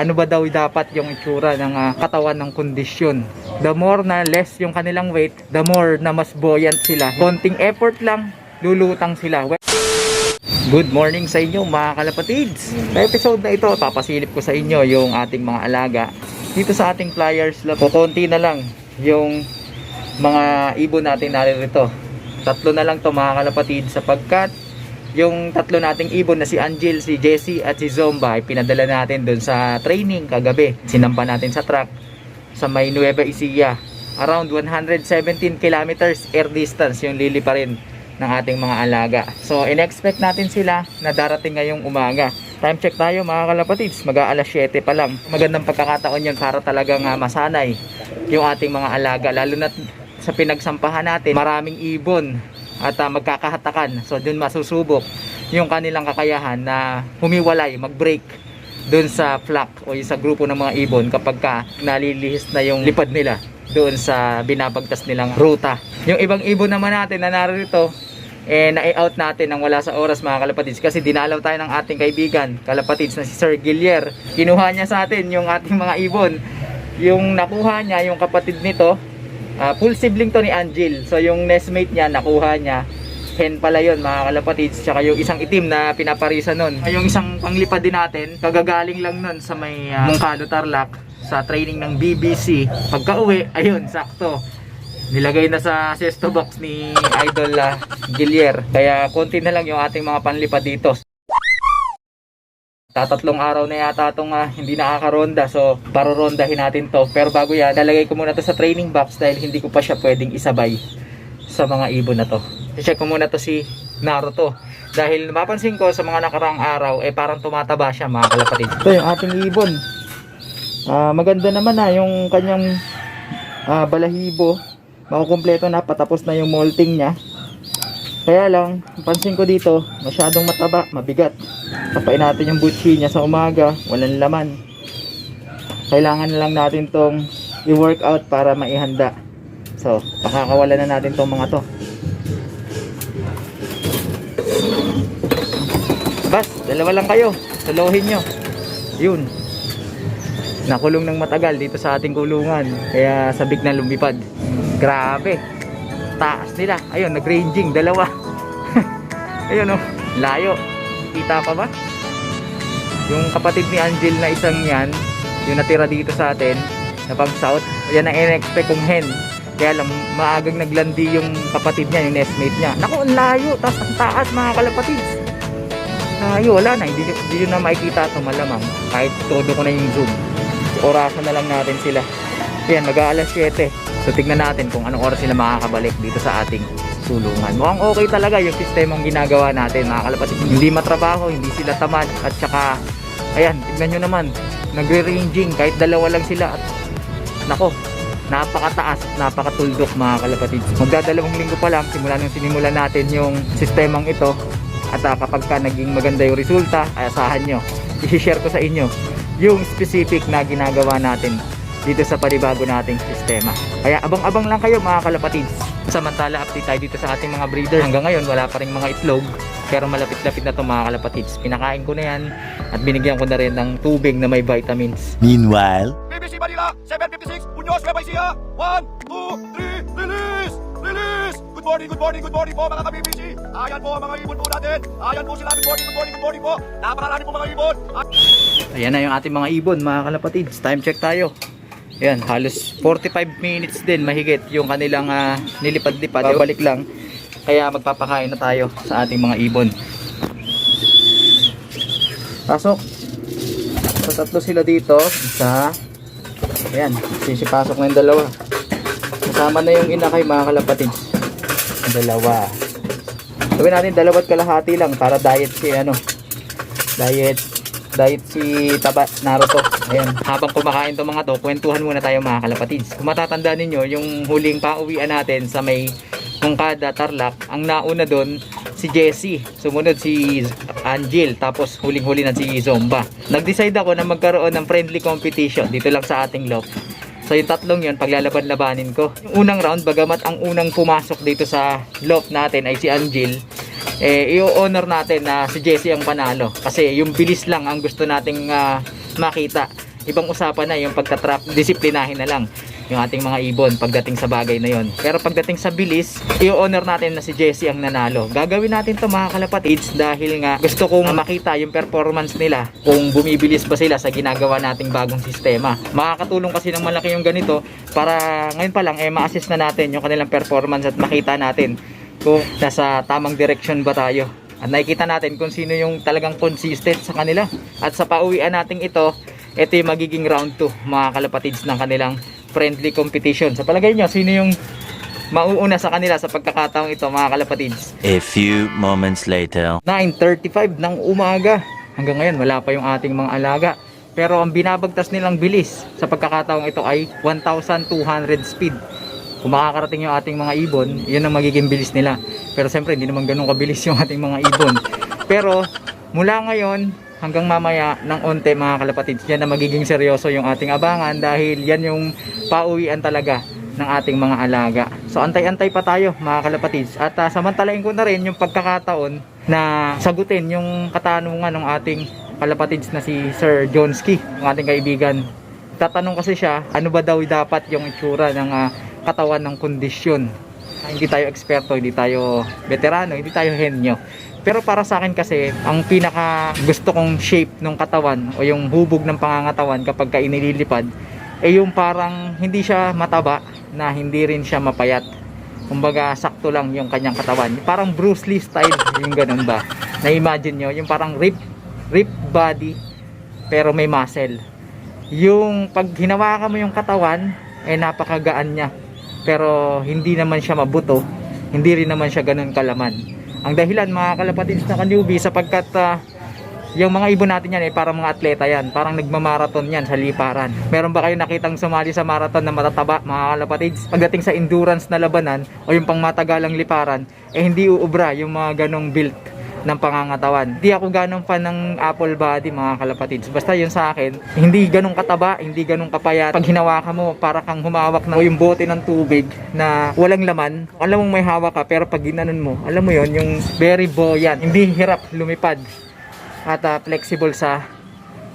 ano ba daw dapat yung itsura ng katawan ng kondisyon. The more na less yung kanilang weight, the more na mas buoyant sila. Konting effort lang, lulutang sila. Good morning sa inyo mga kalapatids. Sa episode na ito, papasilip ko sa inyo yung ating mga alaga. Dito sa ating flyers lab, konti na lang yung mga ibon natin naririto. 3 na lang to mga kalapatids, sapagkat yung 3 nating ibon na si Angel, si Jessie at si Zomba ay pinadala natin doon sa training kagabi. Sinampa natin sa truck sa may Nueva Ecija. Around 117 kilometers air distance yung liliparin ng ating mga alaga. So in-expect natin sila na darating ngayong umaga. Time check tayo mga kalapatids, mag-aalas 7 pa lang. Magandang pagkakataon yun para talagang masanay yung ating mga alaga, lalo na sa pinagsampahan natin, maraming ibon at magkakahatakan. So dun masusubok yung kanilang kakayahan na humiwalay, mag-break dun sa flock o sa grupo ng mga ibon kapag nalilihis na yung lipad nila doon sa binabagtas nilang ruta. Yung ibang ibon naman natin na narito, na-out natin nang wala sa oras mga kalapatids, kasi dinalaw tayo ng ating kaibigan kalapatids na si Sir Gillier. Kinuha niya sa atin yung ating mga ibon. Yung nakuha niya, yung kapatid nito, full sibling to ni Angel. So yung nestmate niya nakuha niya, hen pala yun mga kalapatids. Tsaka yung isang itim na pinaparisa nun, yung isang panglipad din natin, kagagaling lang nun sa may Mungkado Tarlac sa training ng BBC. Pagka uwi, ayun, sakto nilagay na sa sesto box ni Idol Gillier. Kaya konti na lang yung ating mga panlipad dito. Tatatlong araw na yata itong hindi nakakaronda, so parorondahin natin to. Pero bago yan, nalagay ko muna to sa training box dahil hindi ko pa siya pwedeng isabay sa mga ibon na to. I-check ko muna to si Naruto, dahil mapansin ko sa mga nakaraang araw parang tumataba siya mga kalapatid. Ito yung ating ibon. Maganda naman yung kanyang balahibo. Makukumpleto na, patapos na yung molting niya. Kaya lang, pansin ko dito, masyadong mataba, mabigat. Tapain natin yung butchi niya sa umaga, walang laman. Kailangan na lang natin tong i-workout para maihanda. So, pakakawalan na natin tong mga to. Bas, dalawa lang kayo, salohin nyo. Yun. Nakulong ng matagal dito sa ating kulungan, kaya sabik na lumipad. Grabe, taas nila. Ayun, nag-ranging, dalawa. Ayun layo. Kita pa ba? Yung kapatid ni Angel na isang yan, yung natira dito sa atin na pag south, yan ang in-expect kong hen. Kaya lang maagang naglandi yung kapatid niya, yung nestmate niya. Naku, ang layo, taas ang taas mga kalapatids. Layo, wala na, hindi yun na makikita ito malamang. Kahit todo ko na yung zoom, orasan na lang natin sila. Yan, mag-aalas 7. So tignan natin kung anong oras sila makakabalik dito sa ating sulungan. Mukhang okay talaga yung sistemang ginagawa natin mga kalapatids. Hindi matrabaho, hindi sila tamad. At saka, ayan, tignan nyo naman, nagre-ranging kahit dalawa lang sila. At nako, napakataas at napakatuldok mga kalapatids. Magdadalawang linggo pa lang simula nung sinimulan natin yung sistemang ito. At kapag naging maganda yung resulta, ay asahan nyo, i-share ko sa inyo yung specific na ginagawa natin dito sa panibago nating sistema. Kaya abang-abang lang kayo mga kalapatids. Samantala, update tayo dito sa ating mga breeder. Hanggang ngayon wala pa rin mga itlog, pero malapit-lapit na to mga kalapatids. Pinakain ko na yan at binigyan ko na rin ng tubig na may vitamins. Meanwhile, BBC Manila 756 Muñoz Nueva Ecija. 1, 2, 3, release! Release! Good morning po mga ka-BBC. Ayan po ang mga ibon po natin. Ayan po sila. Good morning po. Napakarami po mga ibon. Ayan na yung ating mga ibon mga kalapatids. Time check tayo. Ayan, halos 45 minutes din mahigit yung kanilang nilipad-lipad. Babalik lang. Kaya magpapakain na tayo sa ating mga ibon. Pasok. So 3 sila dito. Isa. Ayan, sisipasok na yung dalawa. Kasama na yung inakay mga kalapatids. Dalawa. Gawin natin 2 kalahati lang para diet si diet si Naruto. Ayan, habang kumakain to mga to, kwentuhan muna tayo mga kalapatids. Kung matatandaan ninyo, yung huling pauwian natin sa may Mungkado Tarlac, ang nauna doon si Jessie, sumunod si Angel, tapos huling-huli na si Zomba. Nag-decide ako na magkaroon ng friendly competition dito lang sa ating loft. So yung 3 yun, paglalaban-labanin ko. Yung unang round, bagamat ang unang pumasok dito sa loft natin ay si Angel, i-honor natin na si Jessie ang panalo. Kasi yung bilis lang ang gusto nating makita. ibang usapan na yung pagka-trap, disiplinahin na lang yung ating mga ibon pagdating sa bagay na yon. Pero pagdating sa bilis, i-honor natin na si Jessie ang nanalo. Gagawin natin to mga kalapatids dahil nga gusto kong makita yung performance nila kung bumibilis ba sila sa ginagawa nating bagong sistema. Makakatulong kasi ng malaki yung ganito para ngayon pa lang ma-assess na natin yung kanilang performance at makita natin kung nasa tamang direction ba tayo. At nakikita natin kung sino yung talagang consistent sa kanila. At sa pauwian natin ito yung magiging round 2 mga kalapatids ng kanilang friendly competition. Sa palagay nyo, sino yung mauuna sa kanila sa pagkakataong ito mga kalapatids? A few moments later. 9:35 ng umaga. Hanggang ngayon wala pa yung ating mga alaga. Pero ang binabagtas nilang bilis sa pagkakataong ito ay 1,200 speed. Kung makakarating yung ating mga ibon, yun ang magiging bilis nila. Pero siyempre hindi naman ganun kabilis yung ating mga ibon. Pero mula ngayon hanggang mamaya ng onte mga kalapatids, yan na magiging seryoso yung ating abangan dahil yan yung pauwian talaga ng ating mga alaga. So antay-antay pa tayo mga kalapatids. At samantalain ko na rin yung pagkakataon na sagutin yung katanungan ng ating kalapatids na si Sir Jonski, ang ating kaibigan. Tatanong kasi siya, ano ba daw dapat yung itsura ng katawan ng kondisyon. Hindi tayo eksperto, hindi tayo veterano, hindi tayo henyo. Pero para sa akin kasi, ang pinaka gusto kong shape ng katawan o yung hubog ng pangangatawan kapag ka inililipad, yung parang hindi siya mataba na hindi rin siya mapayat. Kumbaga sakto lang yung kanyang katawan. Parang Bruce Lee style, yung ganun ba. Na-imagine nyo, yung parang rip body pero may muscle. Yung pag hinawakan mo yung katawan, napakagaan niya. Pero hindi naman siya mabuto, hindi rin naman siya ganun kalaman. Ang dahilan mga kalapatids na ka-newbie sapagkat yung mga ibon natin yan parang mga atleta yan, parang nagmamarathon yan sa liparan. Meron ba kayo nakitang sumali sa marathon na matataba mga kalapatids? Pagdating sa endurance na labanan o yung pangmatagalang liparan, hindi uubra yung mga ganong built ng pangangatawan. Hindi ako ganong fan ng apple body mga kalapatids. Basta yun sa akin, hindi ganong kataba, hindi ganong kapayat. Pag hinawakan mo, para kang humawak ng yung bote ng tubig na walang laman. Alam mong may hawak ka, pero pag ginanon mo, alam mo yon yung very buoyant. Hindi hirap lumipad at flexible sa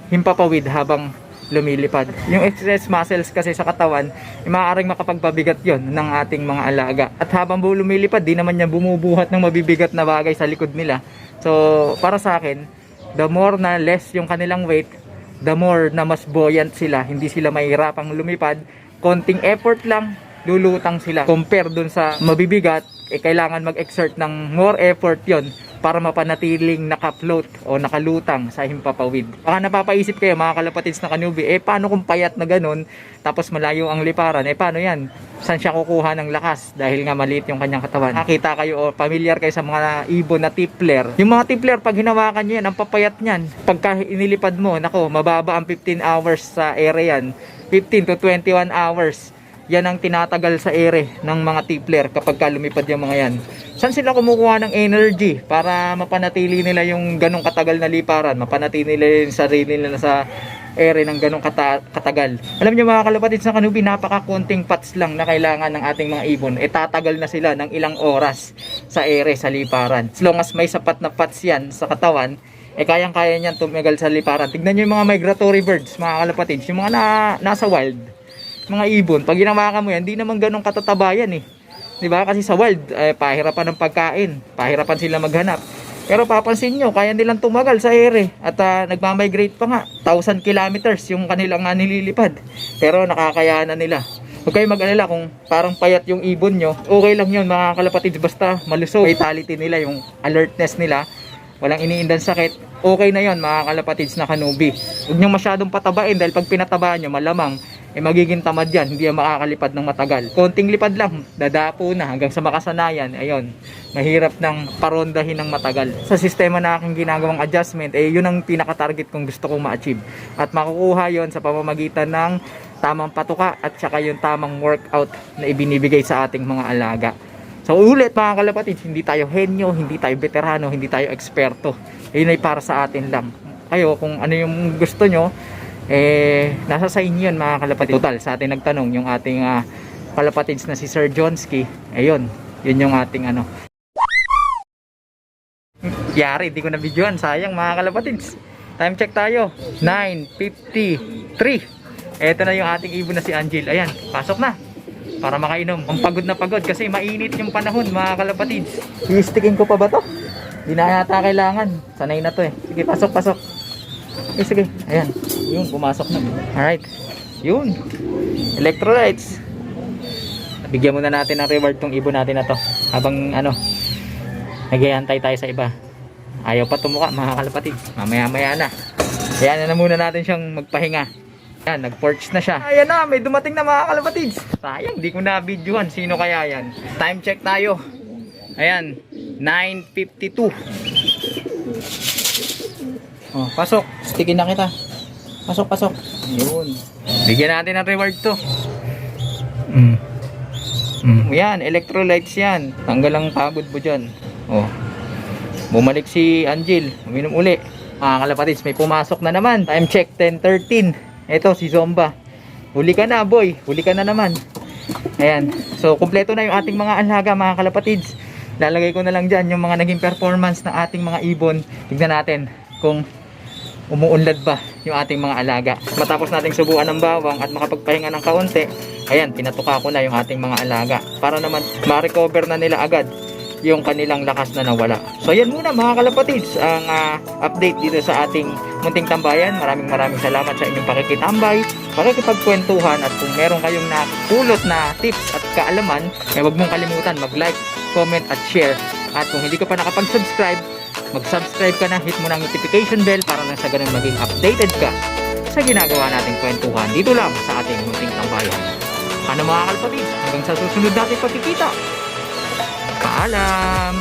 himpapawid habang lumilipad. Yung excess muscles kasi sa katawan, maaaring makapagpabigat yon ng ating mga alaga. At habang lumilipad, di naman niya bumubuhat ng mabibigat na bagay sa likod nila. So, para sa akin, the more na less yung kanilang weight, the more na mas buoyant sila. Hindi sila mahirapang lumipad. Konting effort lang, lulutang sila. Compare dun sa mabibigat, kailangan mag-exert ng more effort yon para mapanatiling naka-float o nakalutang sa himpapawid. Baka napapaisip kayo mga kalapatids na ka-newbie, paano kung payat na ganun, tapos malayo ang liparan, paano yan? Saan siya kukuha ng lakas? Dahil nga maliit yung kanyang katawan. Nakita kayo o familiar kayo sa mga ibon na tippler. Yung mga tippler, pag hinawakan nyo yan, ang papayat nyan. Pagka inilipad mo, nako, mababa ang 15 hours sa area yan. 15 to 21 hours. Yan ang tinatagal sa ere ng mga tippler kapag lumipad yung mga yan. Saan sila kumukuha ng energy para mapanatili nila yung ganong katagal na liparan, mapanatili nila yung sarili nila sa ere ng ganong katagal. Alam niyo mga kalapatids na ka-newbie, napaka-konting pats lang na kailangan ng ating mga ibon. Tatagal na sila ng ilang oras sa ere, sa liparan. As long as may sapat na pats yan sa katawan, kayang-kaya niyan tumagal sa liparan. Tignan niyo yung mga migratory birds mga kalapatids, yung mga nasa wild. Mga ibon, pag hinawakan mo yan, hindi naman ganun katataba yan 'Di ba? Kasi sa wild, pahirapan ng pagkain, pahirapan sila maghanap. Pero papansin nyo, kaya nilang tumagal sa ere at nagmamigrate pa nga. 1,000 kilometers yung kanilang nililipad. Pero nakakayanan nila. Huwag kayo mag-alala kung parang payat yung ibon nyo. Okay lang yun mga kalapatids, basta malusog. Vitality nila, yung alertness nila, walang iniindang sakit. Okay na yon mga kalapatids na ka-newbie. Huwag nyo masyadong patabain dahil pag pinatabaan nyo, malamang magiging tamad yan, hindi yan makakalipad ng matagal. Konting lipad lang, dadapo na hanggang sa makasanayan. Ayun, mahirap nang parondahin ng matagal. Sa sistema na aking ginagawang adjustment, yun ang pinaka-target kong gusto kong ma-achieve. At makukuha yon sa pamamagitan ng tamang patuka at saka yung tamang workout na ibinibigay sa ating mga alaga. So ulit mga kalapatids, hindi tayo henyo, hindi tayo veterano, hindi tayo eksperto. Yun ay para sa atin lang. Kayo, kung ano yung gusto nyo, nasa sa inyo yun mga kalapatids. Total, sa ating nagtanong, yung ating kalapatids na si Sir Jonski, yun yung ating Yari, di ko na videoan, sayang mga kalapatids. Time check tayo, 9:50 3. Ito na yung ating ibon na si Angel. Ayan, pasok na. Para makainom. Ang pagod na pagod kasi mainit yung panahon, mga kalapatids. I-stickin ko pa ba to? Hindi na yata kailangan. Sanay na to eh. Sige, pasok, pasok. Sige. Ayan. Yun, pumasok na. Alright. Yun. Electrolytes. Bigyan muna natin ng reward tong ibon natin na to. Habang naghihintay tayo sa iba. Ayaw pa tumuka, mga kalapatids. Mamaya-maya na. Ayan na muna natin siyang magpahinga. Ayan, nag-porch na siya. Ayan na, may dumating na, mga kalapatids. Sayang, di ko na videohan. Sino kaya yan? Time check tayo. Ayan, 9:52. Oh, pasok. Stickin na kita. Pasok, pasok. Ayun. Bigyan natin ng reward to. Yan, electrolytes yan. Tanggal ang pagod mo dyan. Oh. Bumalik si Angel. Uminom uli. Mga kalapatids, may pumasok na naman. Time check, 10:13. Ito, si Zomba. Huli ka na, boy. Huli ka na naman. Ayan. So, kumpleto na yung ating mga alaga, mga kalapatids. Lalagay ko na lang dyan yung mga naging performance ng ating mga ibon. Tignan natin kung umuunlad ba yung ating mga alaga. Matapos nating subuan ng bawang at makapagpahinga ng kaunti, ayan, pinatuka ko na yung ating mga alaga para naman ma-recover na nila agad yung kanilang lakas na nawala. So ayan muna, mga kalapatids, ang update dito sa ating munting tambayan. Maraming salamat sa inyong pakikitambay, pakikipagkwentuhan, at kung meron kayong napulot na tips at kaalaman, huwag mong kalimutan mag-like, comment at share. At kung hindi ka pa nakapag-subscribe, mag-subscribe ka na, hit mo ng notification bell para na sa ganun maging updated ka sa ginagawa nating kwentuhan dito lang sa ating munting tambayan. Ano, mga kalapatids, hanggang sa susunod nating pagkikita. Paalam!